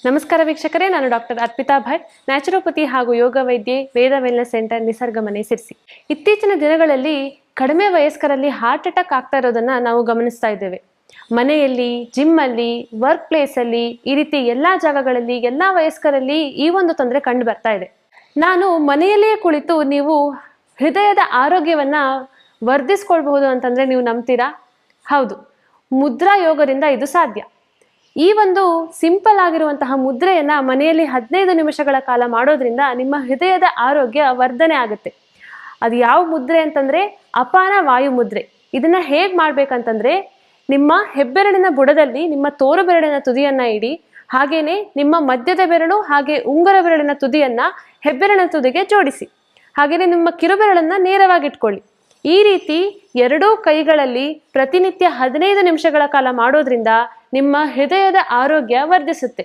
ನಮಸ್ಕಾರ ವೀಕ್ಷಕರೇ, ನಾನು ಡಾಕ್ಟರ್ ಅರ್ಪಿತಾ ಭಟ್, ನ್ಯಾಚುರೋಪತಿ ಹಾಗೂ ಯೋಗ ವೈದ್ಯೆ, ವೇದ ವೆಲ್ನೆಸ್ ಸೆಂಟರ್, ನಿಸರ್ಗ ಮನೆ, ಸಿರ್ಸಿ. ಇತ್ತೀಚಿನ ದಿನಗಳಲ್ಲಿ ಕಡಿಮೆ ವಯಸ್ಕರಲ್ಲಿ ಹಾರ್ಟ್ ಅಟ್ಯಾಕ್ ಆಗ್ತಾ ಇರೋದನ್ನ ನಾವು ಗಮನಿಸ್ತಾ ಇದ್ದೇವೆ. ಮನೆಯಲ್ಲಿ, ಜಿಮ್ಮಲ್ಲಿ, ವರ್ಕ್ ಪ್ಲೇಸಲ್ಲಿ, ಈ ರೀತಿ ಎಲ್ಲಾ ಜಾಗಗಳಲ್ಲಿ, ಎಲ್ಲಾ ವಯಸ್ಕರಲ್ಲಿ ಈ ಒಂದು ತೊಂದರೆ ಕಂಡು ಬರ್ತಾ ಇದೆ. ನಾನು ಮನೆಯಲ್ಲಿಯೇ ಕುಳಿತು ನೀವು ಹೃದಯದ ಆರೋಗ್ಯವನ್ನ ವರ್ಧಿಸ್ಕೊಳ್ಬಹುದು ಅಂತಂದ್ರೆ ನೀವು ನಂಬ್ತೀರಾ? ಹೌದು, ಮುದ್ರಾ ಯೋಗದಿಂದ ಇದು ಸಾಧ್ಯ. ಈ ಒಂದು ಸಿಂಪಲ್ ಆಗಿರುವಂತಹ ಮುದ್ರೆಯನ್ನ ಮನೆಯಲ್ಲಿ 15 ನಿಮಿಷಗಳ ಕಾಲ ಮಾಡೋದ್ರಿಂದ ನಿಮ್ಮ ಹೃದಯದ ಆರೋಗ್ಯ ವರ್ಧನೆ ಆಗುತ್ತೆ. ಅದು ಯಾವ ಮುದ್ರೆ ಅಂತಂದ್ರೆ ಅಪಾನ ವಾಯು ಮುದ್ರೆ. ಇದನ್ನ ಹೇಗ್ ಮಾಡ್ಬೇಕಂತಂದ್ರೆ, ನಿಮ್ಮ ಹೆಬ್ಬೆರಳಿನ ಬುಡದಲ್ಲಿ ನಿಮ್ಮ ತೋರು ಬೆರಳಿನ ತುದಿಯನ್ನ ಇಡಿ, ಹಾಗೇನೆ ನಿಮ್ಮ ಮಧ್ಯದ ಬೆರಳು ಹಾಗೆ ಉಂಗುರ ಬೆರಳಿನ ತುದಿಯನ್ನ ಹೆಬ್ಬೆರಳಿನ ತುದಿಗೆ ಜೋಡಿಸಿ, ಹಾಗೇನೆ ನಿಮ್ಮ ಕಿರುಬೆರಳನ್ನ ನೇರವಾಗಿ ಇಟ್ಕೊಳ್ಳಿ. ಈ ರೀತಿ ಎರಡೂ ಕೈಗಳಲ್ಲಿ ಪ್ರತಿನಿತ್ಯ 15 ನಿಮಿಷಗಳ ಕಾಲ ಮಾಡೋದ್ರಿಂದ ನಿಮ್ಮ ಹೃದಯದ ಆರೋಗ್ಯ ವರ್ಧಿಸುತ್ತೆ.